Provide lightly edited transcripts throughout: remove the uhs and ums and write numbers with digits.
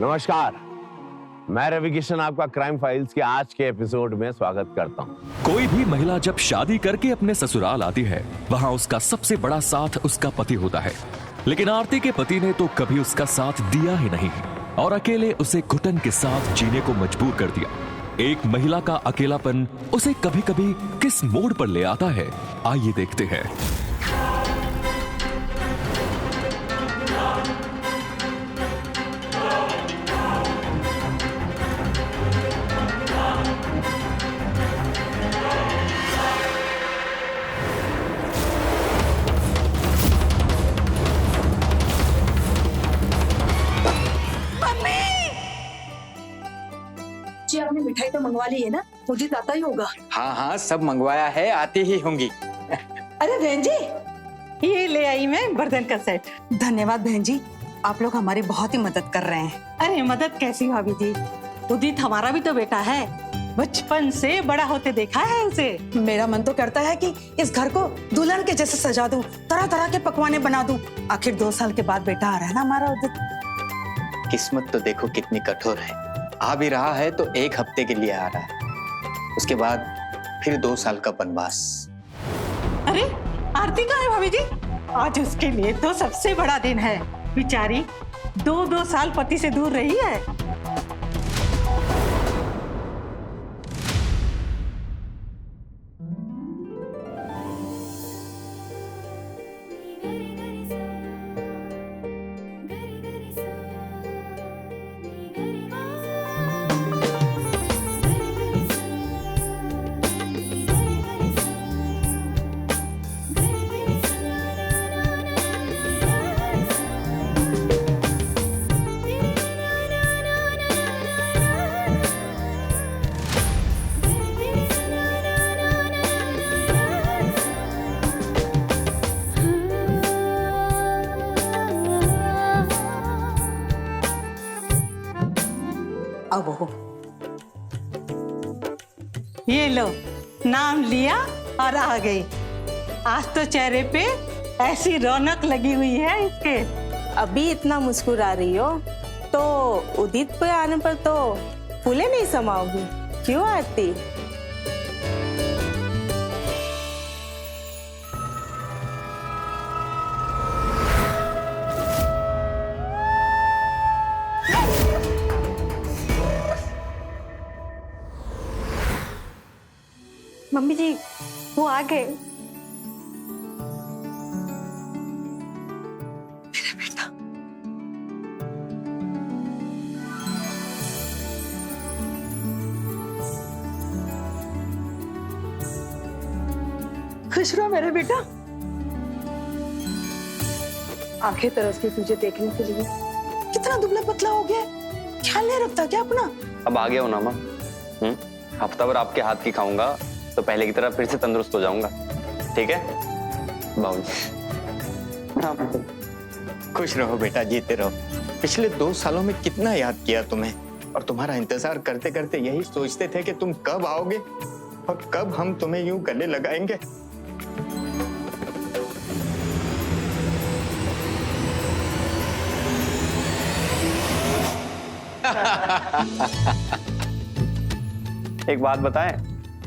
नमस्कार, मैं रवि किशन आपका क्राइम फाइल्स के आज के एपिसोड में स्वागत करता हूं। कोई भी महिला जब शादी करके अपने ससुराल आती है, वहाँ उसका सबसे बड़ा साथ उसका पति होता है। लेकिन आरती के पति ने तो कभी उसका साथ दिया ही नहीं और अकेले उसे घुटन के साथ जीने को मजबूर कर दिया। एक महिला का अकेलापन उसे कभी कभी किस मोड़ पर ले आता है, आइए देखते हैं। जी आपने मिठाई तो मंगवा ली है ना? मुझे आता ही होगा। हाँ हाँ सब मंगवाया है, आती ही होंगी। अरे बहन जी, ये ले आई मैं बर्तन का सेट। धन्यवाद बहन जी, आप लोग हमारी बहुत ही मदद कर रहे हैं। अरे मदद कैसी भाभी जी, उदित हमारा भी तो बेटा है, बचपन से बड़ा होते देखा है उसे। मेरा मन तो करता है कि इस घर को दुल्हन के जैसे सजा दूं, तरह तरह के पकवाने बना दूं। आखिर 2 साल के बाद बेटा आ रहा है ना हमारा उदित। किस्मत तो देखो कितनी कठोर है, आ भी रहा है तो 1 हफ्ते के लिए आ रहा है, उसके बाद फिर 2 साल का वनवास। अरे आरती कहाँ है भाभी जी? आज उसके लिए तो सबसे बड़ा दिन है। बेचारी 2-2 साल पति से दूर रही है। अब हो ये लो, नाम लिया और आ गई। आज तो चेहरे पे ऐसी रौनक लगी हुई है इसके। अभी इतना मुस्कुरा रही हो तो उदित पे आने पर तो फूले नहीं समाओगी, क्यों आरती? मम्मी जी वो आ गए। खुश रहो मेरे बेटा। आंखें तरसती तुझे देखने के लिए। कितना दुबला पतला हो गया, ख्याल नहीं रखता क्या अपना? अब आ गया हो ना माँ। हफ्ता भर आपके हाथ की खाऊंगा तो पहले की तरह फिर से तंदुरुस्त हो जाऊंगा, ठीक है बाबूजी? खुश रहो बेटा, जीते रहो। पिछले 2 सालों में कितना याद किया तुम्हें, और तुम्हारा इंतजार करते करते यही सोचते थे कि तुम कब आओगे और कब हम तुम्हें यूं गले लगाएंगे। एक बात बताएं,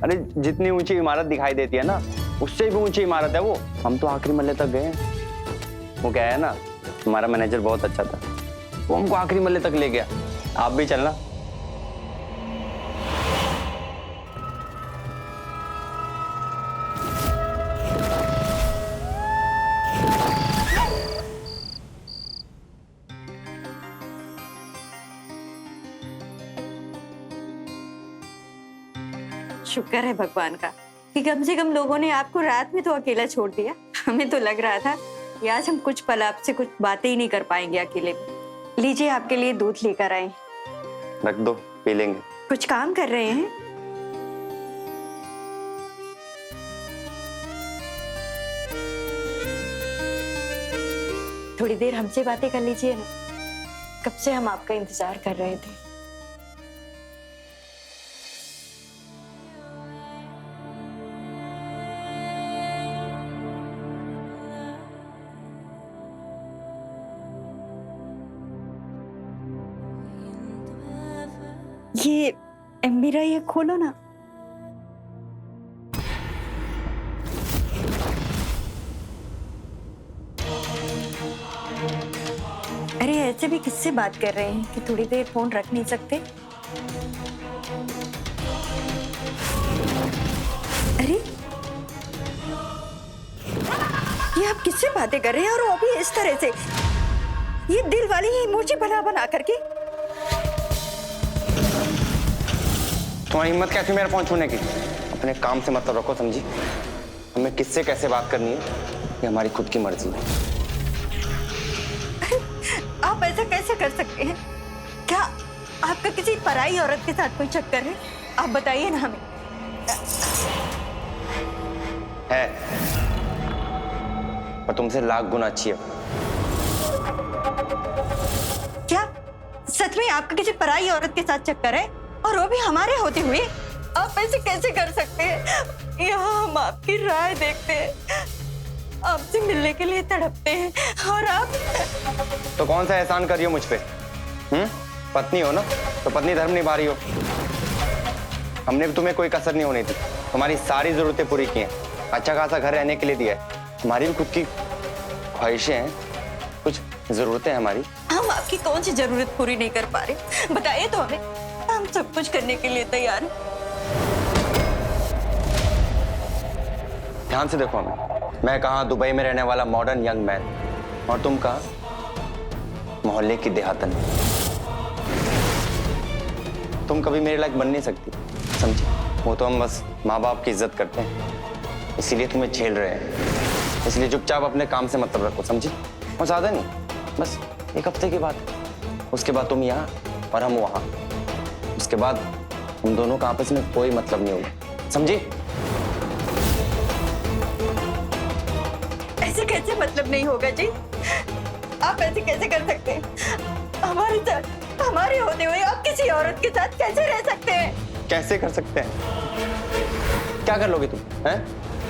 अरे जितनी ऊंची इमारत दिखाई देती है ना, उससे भी ऊंची इमारत है वो। हम तो आखिरी मल्ले तक गए हैं। वो क्या है ना, हमारा मैनेजर बहुत अच्छा था, वो हमको आखिरी मल्ले तक ले गया। आप भी चलना। शुक्र है भगवान का कि कम से कम लोगों ने आपको रात में तो अकेला छोड़ दिया। हमें तो लग रहा था कि आज हम कुछ पल आपसे कुछ बातें ही नहीं कर पाएंगे अकेले में। लीजिए आपके लिए दूध लेकर आए। रख दो, पी लेंगे। कुछ काम कर रहे हैं? थोड़ी देर हमसे बातें कर लीजिए ना, कब से हम आपका इंतजार कर रहे थे। ये मेरा ये खोलो ना। अरे ऐसे भी किससे बात कर रहे हैं कि थोड़ी देर फोन रख नहीं सकते? अरे ये आप किससे बातें कर रहे हैं, और वो भी इस तरह से, ये दिल वाली इमोजी बना बना करके। तुम्हारी हिम्मत कैसे मेरा फोन छूने की? अपने काम से मतलब रखो, समझी? हमें किससे कैसे बात करनी है ये हमारी खुद की मर्जी है। आप ऐसा कैसे कर सकते हैं? क्या आपका किसी पराई औरत के साथ कोई चक्कर है? आप बताइए ना हमें। है, पर तुमसे लाख गुना अच्छी है। क्या सच में आपका किसी पराई औरत के साथ चक्कर है, और वो भी हमारे होते हुए? आप ऐसे कैसे कर सकते हैं? यहाँ हम आपकी राय देखते हैं, आपसे मिलने के लिए तड़पते हैं, और आप तो कौन सा एहसान कर रही हो मुझ पे? पत्नी हो ना, तो पत्नी धर्म निभा रही हो। हमने भी तुम्हें कोई कसर नहीं होनी थी, तुम्हारी सारी जरूरतें पूरी की हैं, अच्छा खासा घर रहने के लिए दिया है। हमारी भी खुद की ख्वाहिशें हैं, कुछ जरूरतें हैं हमारी। हम आपकी कौन सी जरूरत पूरी नहीं कर पा रहे? बताइए तो हमें, हम सब कुछ करने के लिए तैयार हैं। ध्यान से देखो हमें। मैं कहाँ दुबई में रहने वाला मॉडर्न यंग मैन, और तुम कहाँ मोहल्ले की देहातन। तुम कभी मेरे लायक बन नहीं सकती, समझी? वो तो हम बस माँ बाप की इज्जत करते हैं, इसीलिए तुम्हें झेल रहे हैं। इसलिए चुपचाप अपने काम से मतलब रखो, समझी? और ज्यादा नहीं, बस एक हफ्ते की बात। उसके बाद तुम यहाँ और हम वहाँ। उसके बाद हम दोनों का आपस में कोई मतलब नहीं होगा, समझी? ऐसे कैसे मतलब नहीं होगा जी? आप ऐसे कैसे कर सकते हैं? हमारे साथ, हमारे होते हुए आप किसी औरत के साथ कैसे रह सकते हैं? कैसे कर सकते हैं? क्या कर लोगे तुम? हैं?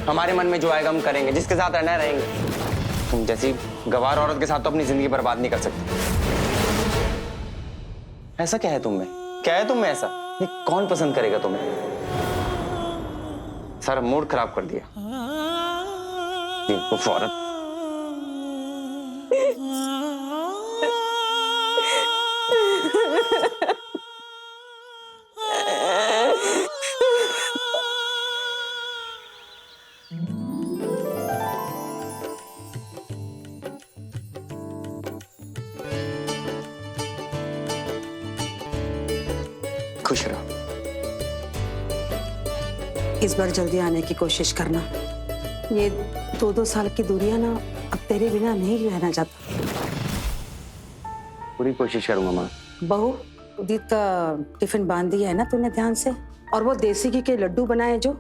हमारे मन में जो आएगा हम करेंगे, जिसके साथ रहना है रहेंगे। तुम जैसी गवार औरत के साथ तो अपनी जिंदगी बर्बाद नहीं कर सकते। ऐसा क्या है तुम में? क्या है तुम में ऐसा? ये कौन पसंद करेगा तुम्हें? सारा मूड खराब कर दिया ये औरत। खुश रहो। इस बार जल्दी आने की कोशिश करना। ये 2-2 साल की दूरियां ना, अब तेरे बिना नहीं रहना चाहता। पूरी कोशिश करूंगा माँ। बहू, उदित का टिफिन बांध दिया है ना तूने ध्यान से? और वो देसी घी के लड्डू बनाए जो,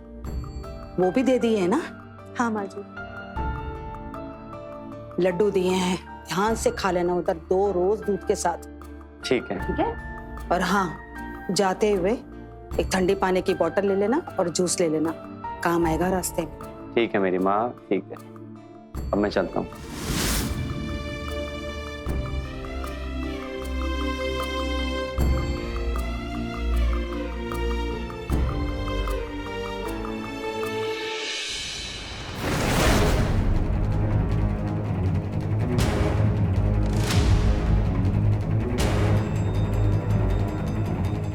वो भी दे दिए है ना? हाँ माँ जी। लड्डू दिए हैं, ध्यान से खा लेना उधर 2 रोज दूध के साथ। ठीक है। ठीक है? और हाँ, जाते हुए एक ठंडी पानी की बोतल ले लेना और जूस ले लेना, काम आएगा रास्ते में। ठीक है मेरी माँ, ठीक है। अब मैं चलता हूँ।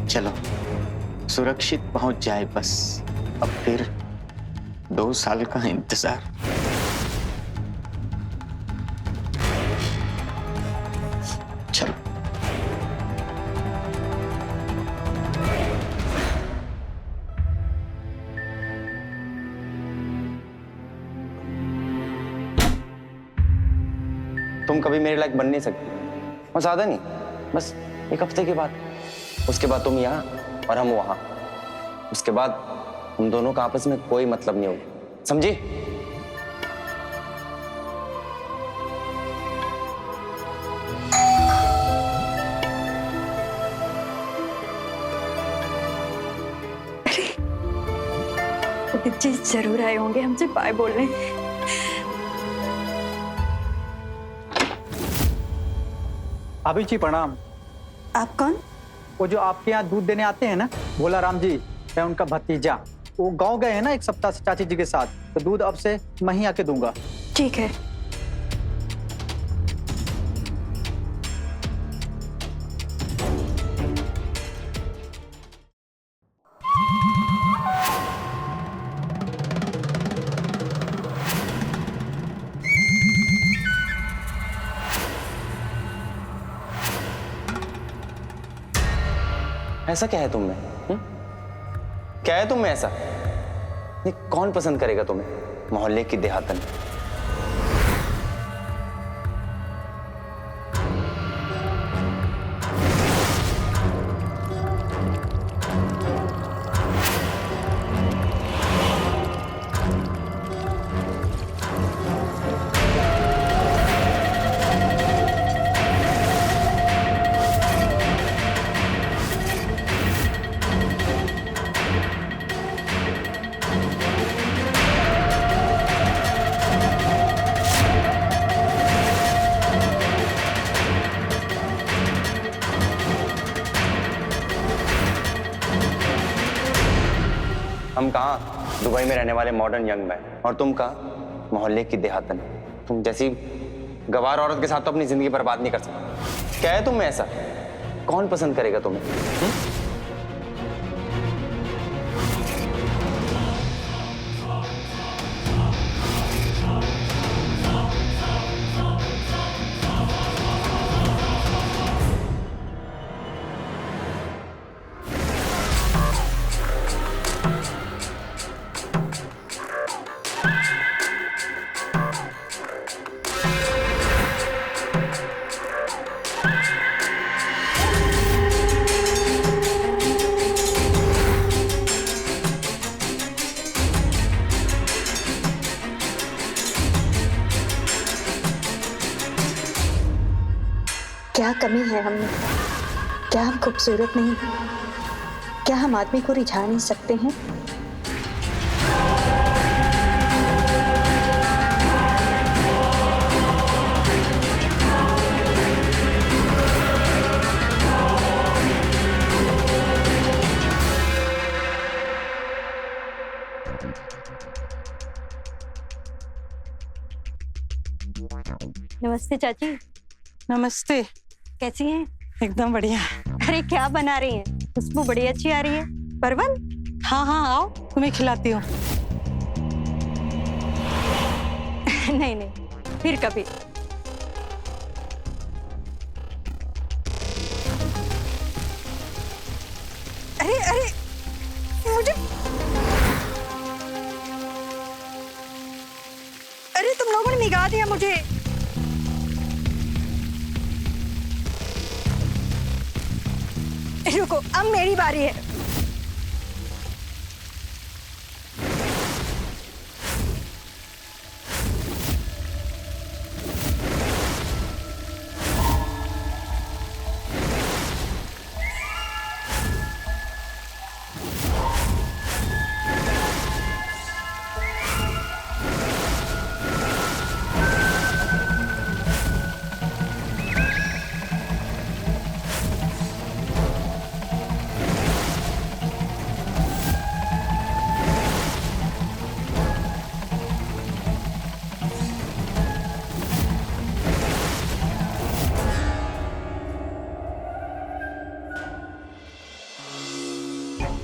चलो सुरक्षित पहुंच जाए बस। अब फिर 2 साल का इंतजार। चलो। तुम कभी मेरे लायक बन नहीं सकती, और ज्यादा नहीं, बस एक हफ्ते के बाद। उसके बाद तुम यहाँ और हम वहाँ। उसके बाद हम दोनों का आपस में कोई मतलब नहीं होगा, समझी? उदित जी जरूर आए होंगे हमसे बाय बोलने। भाभी जी प्रणाम। आप कौन? वो जो आपके यहाँ दूध देने आते हैं ना, भोला राम जी, मैं उनका भतीजा, वो गांव गए हैं ना एक सप्ताह से चाची जी के साथ, तो दूध अब से मैं ही आके दूंगा। ठीक है। ऐसा क्या है तुम में? क्या है तुम में ऐसा? ये कौन पसंद करेगा तुम्हें, मोहल्ले की देहातन? हम कहाँ दुबई में रहने वाले मॉडर्न यंग मैन, और तुम कहाँ मोहल्ले की देहातन। तुम जैसी गवार औरत के साथ तो अपनी जिंदगी बर्बाद नहीं कर सकते। क्या है तुम में ऐसा? कौन पसंद करेगा तुम्हें? क्या कमी है हम में? क्या हम खूबसूरत नहीं? क्या हम आदमी को रिझा नहीं सकते हैं? नमस्ते चाची। नमस्ते। कैसी हैं? एकदम बढ़िया। अरे क्या बना रही हैं? खुशबू बड़ी अच्छी आ रही है। परवल? हाँ हाँ आओ, तुम्हें खिलाती हूँ। नहीं नहीं, फिर कभी। अरे अरे मुझे, अरे तुम लोगों ने निगाह दिया मुझे। रुको, अब मेरी बारी है।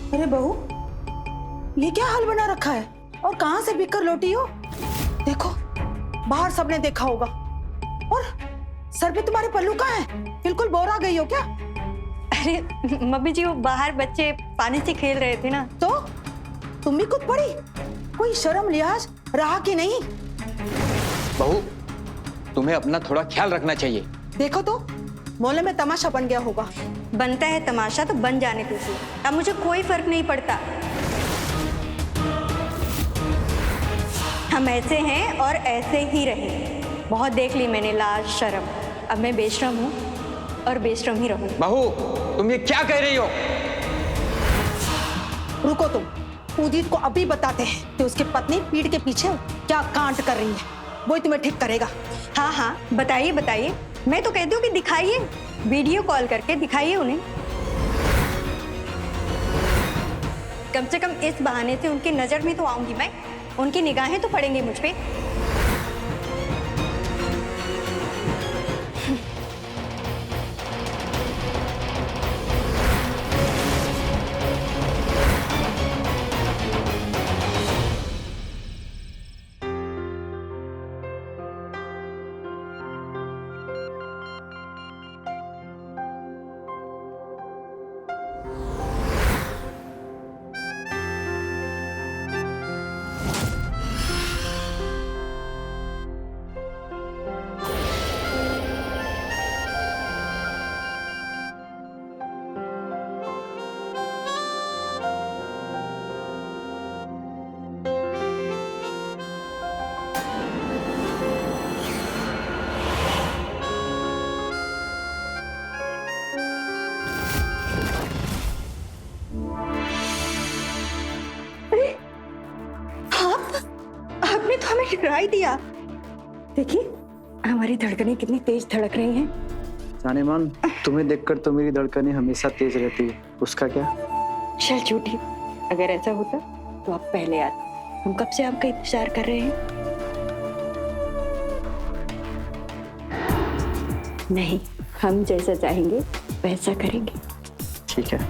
अरे बहू, ये क्या हाल बना रखा है और कहां से बिक कर लौटी हो? देखो, बाहर सबने देखा होगा। और सर पे तुम्हारे पल्लू कहाँ है? बिल्कुल बोर आ गई हो क्या? अरे मम्मी जी, वो बाहर बच्चे पानी से खेल रहे थे ना। तो तुम भी कूद पड़ी? कोई शर्म लिहाज रहा कि नहीं? बहू, तुम्हें अपना थोड़ा ख्याल रखना चाहिए। देखो तो, मोहल्ले में तमाशा बन गया होगा। बनता है तमाशा तो बन जाने दीजिए, अब मुझे कोई फर्क नहीं पड़ता। हम ऐसे हैं और ऐसे ही रहे। बहुत देख ली मैंने लाज शर्म, अब मैं बेशरम हूँ और बेशरम ही रहूँ। बहू, तुम ये क्या कह रही हो? रुको तुम, उदित को अभी बताते हैं कि उसकी पत्नी पीठ के पीछे क्या कांड कर रही है। वही तुम्हें ठीक करेगा। हाँ हाँ, बताइए बताइए। मैं तो कहती हूँ कि दिखाइए, वीडियो कॉल करके दिखाइए उन्हें। कम से कम इस बहाने से उनकी नजर में तो आऊंगी मैं, उनकी निगाहें तो पड़ेंगी मुझ पे। आपने तो हमें डरा ही दिया। देखिए हमारी धड़कनें कितनी तेज धड़क रही हैं। जाने मन, तुम्हें देखकर तो मेरी धड़कनें हमेशा तेज रहती है, उसका क्या? चल झूठी, अगर ऐसा होता तो आप पहले आते, हम कब से आपका इंतजार कर रहे हैं। नहीं, हम जैसा चाहेंगे वैसा करेंगे। ठीक है।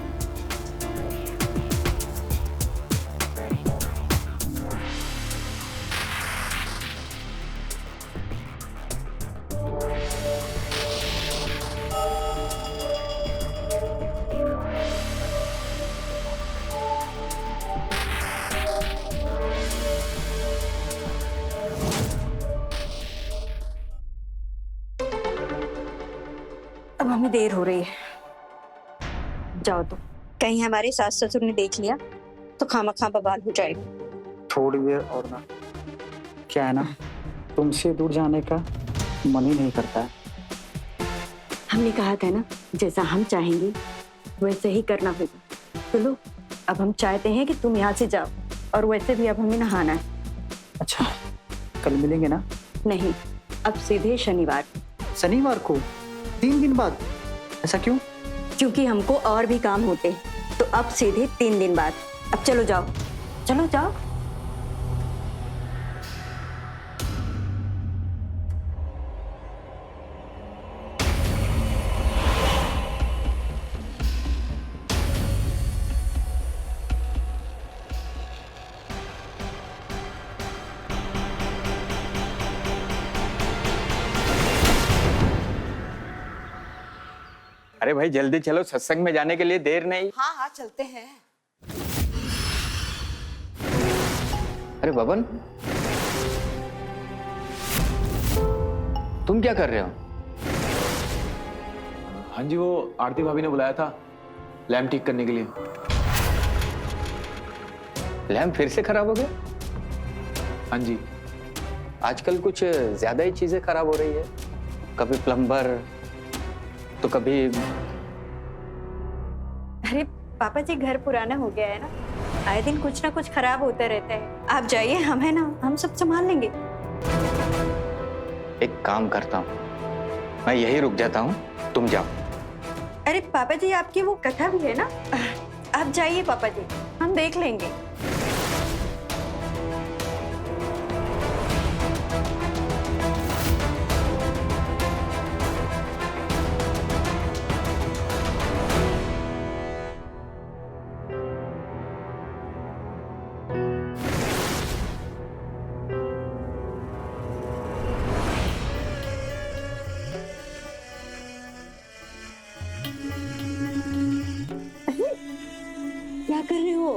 अब हमें देर हो रही है, जाओ तो। कहीं हमारे सास ससुर ने देख लिया तो खामखा बवाल हो जाएगा। थोड़ी देर और ना, क्या है ना, तुमसे दूर जाने का मन ही नहीं करता है। हमने कहा था ना, जैसा हम चाहेंगे वैसे ही करना होगा। तो लो, अब हम चाहते हैं कि तुम यहाँ से जाओ, और वैसे भी अब हमें नहाना है। अच्छा, कल मिलेंगे ना? नहीं, अब सीधे शनिवार। शनिवार को? 3 दिन बाद? ऐसा क्यों? क्योंकि हमको और भी काम होते हैं, तो अब सीधे 3 दिन बाद। अब चलो जाओ, चलो जाओ। अरे भाई जल्दी चलो, सत्संग में जाने के लिए देर नहीं। हाँ हाँ चलते हैं। अरे बबन, तुम क्या कर रहे हो? हाँ जी, वो आरती भाभी ने बुलाया था लैम्प ठीक करने के लिए। लैम्प फिर से खराब हो गया? हाँ जी। आजकल कुछ ज्यादा ही चीजें खराब हो रही है, कभी प्लम्बर तो कभी। अरे पापा जी, घर पुराना हो गया है ना, आए दिन कुछ ना कुछ खराब होता रहता है। आप जाइए, हम है ना, हम सब संभाल लेंगे। एक काम करता हूँ, मैं यही रुक जाता हूँ, तुम जाओ। अरे पापा जी, आपकी वो कथा भी है ना, आप जाइए पापा जी, हम देख लेंगे। क्या कर रहे हो?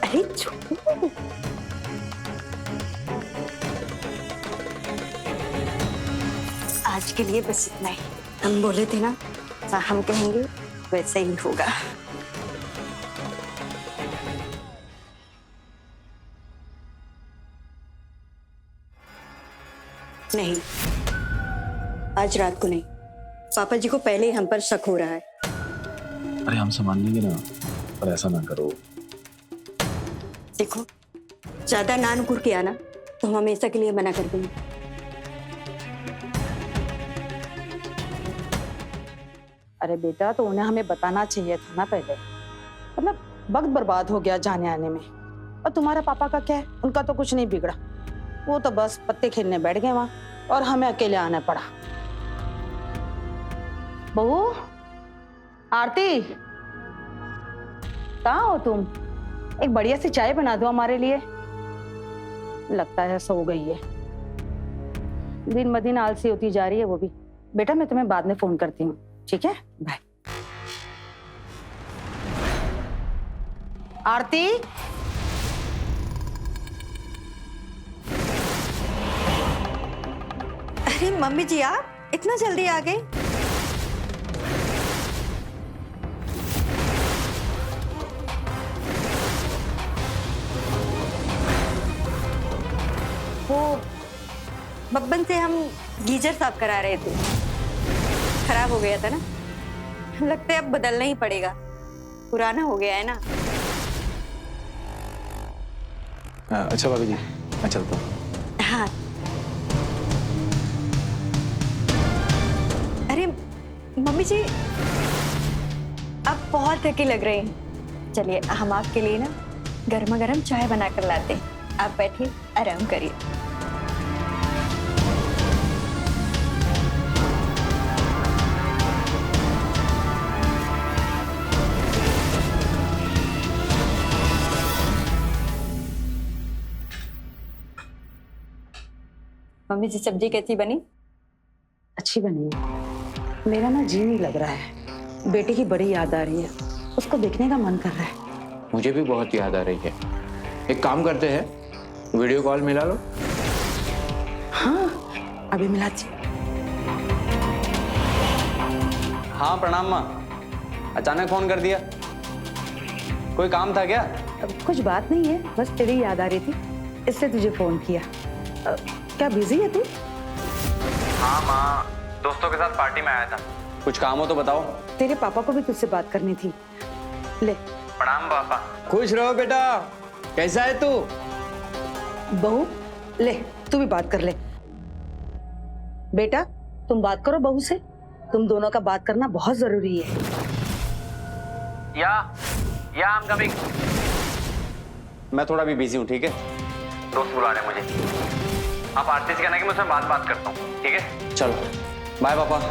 अरे छोड़ो। आज के लिए बस इतना ही। हम बोले थे ना, हम कहेंगे वैसे ही होगा। नहीं, आज रात को नहीं। पापा जी को पहले ही हम पर शक हो रहा है। अरे हम संभाल लेंगे ना, पर ऐसा ना करो। देखो, ज्यादा नानुकुर किया ना तो हम हमेशा के लिए मना कर देंगे। अरे बेटा, तो उन्हें हमें बताना चाहिए था ना पहले। मतलब वक्त बर्बाद हो गया जाने आने में। और तुम्हारा पापा का क्या है, उनका तो कुछ नहीं बिगड़ा, वो तो बस पत्ते खेलने बैठ गए वहां और हमें अकेले आना पड़ा। बहू, आरती, कहाँ हो तुम? एक बढ़िया सी चाय बना दो हमारे लिए। लगता है सो गई है, दिन ब दिन आलसी होती जा रही है वो भी। बेटा मैं तुम्हें बाद में फोन करती हूँ, ठीक है? बाय। आरती, अरे मम्मी जी, आप इतना जल्दी आ गए? वो बब्बन से हम गीजर साफ करा रहे थे, खराब हो गया था ना। लगता है अब बदलना ही पड़ेगा, पुराना हो गया है ना। अच्छा भाभी जी, मैं चलता हूँ। हाँ। अरे मम्मी जी, आप बहुत थकी लग रही हैं। चलिए हम आपके लिए ना गर्मा गर्म चाय बना कर लाते हैं, आप बैठिए, आराम करिए। मम्मी जी, सब्जी कैसी बनी? अच्छी बनी है। मेरा ना जी नहीं लग रहा है, बेटे की बड़ी याद आ रही है, उसको देखने का मन कर रहा है। मुझे भी बहुत याद आ रही है। एक काम करते हैं, वीडियो कॉल मिला लो। हाँ, अभी मिलाती। हाँ प्रणाम माँ, अचानक फोन कर दिया, कोई काम था क्या? कुछ बात नहीं है, बस तेरी याद आ रही थी, इसलिए तुझे फोन किया। क्या बिजी है तू? हाँ माँ, दोस्तों के साथ पार्टी में आया था, कुछ काम हो तो बताओ। तेरे पापा को भी तुझसे बात करनी थी। ले। प्रणाम पापा। खुश रहो बेटा, कैसा है तू? बहू, ले तू भी बात कर ले। बेटा तुम बात करो बहू से, तुम दोनों का बात करना बहुत जरूरी है। या आई एम कमिंग। मैं थोड़ा भी बिजी हूँ, ठीक है? दोस्त बुला रहे हैं मुझे। आप आरती से कहना कि मैं उसमें बात करता हूँ, ठीक है? चलो बाय पापा।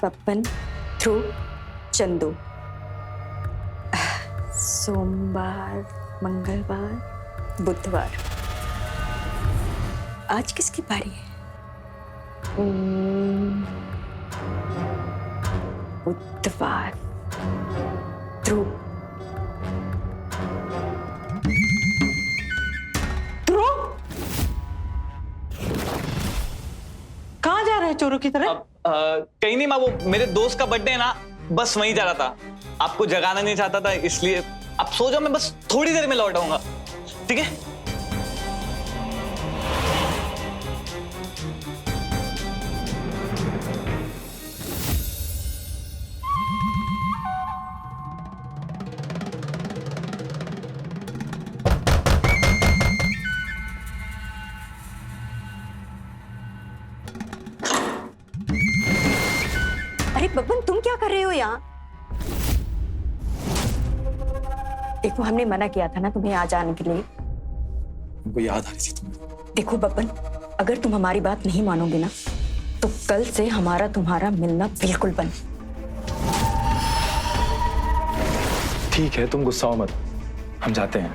पप्पन, ध्रुव, चंदू। सोमवार, मंगलवार, बुधवार। आज किसकी बारी है? बुधवार, ध्रुव। ध्रुव, कहाँ जा रहे हैं चोरों की तरह? कहीं नहीं माँ, वो मेरे दोस्त का बर्थडे है ना, बस वहीं जा रहा था। आपको जगाना नहीं चाहता था, इसलिए आप सो जाओ, मैं बस थोड़ी देर में लौट आऊंगा, ठीक है? अरे बब्बन, तुम क्या कर रहे हो यहाँ? देखो हमने मना किया था ना तुम्हें आ जाने के लिए। वो याद आ रही थी तुम्हें। देखो बब्बन, अगर तुम हमारी बात नहीं मानोगे ना, तो कल से हमारा तुम्हारा मिलना बिल्कुल बंद। ठीक है, तुम गुस्सा हो मत, हम जाते हैं,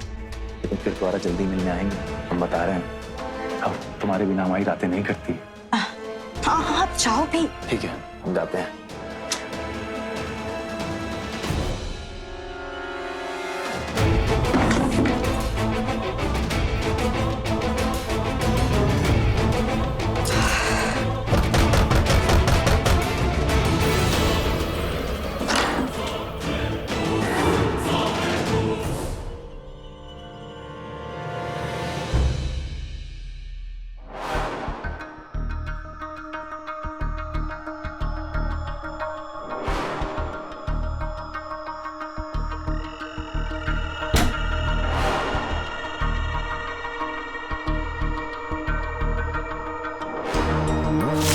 लेकिन फिर दोबारा जल्दी मिलने आएंगे, हम बता रहे हैं। अब तुम्हारे बिना हमारी रातें नहीं करती। हाँ हाँ, आप जाओ भी। ठीक है, हम जाते हैं। है।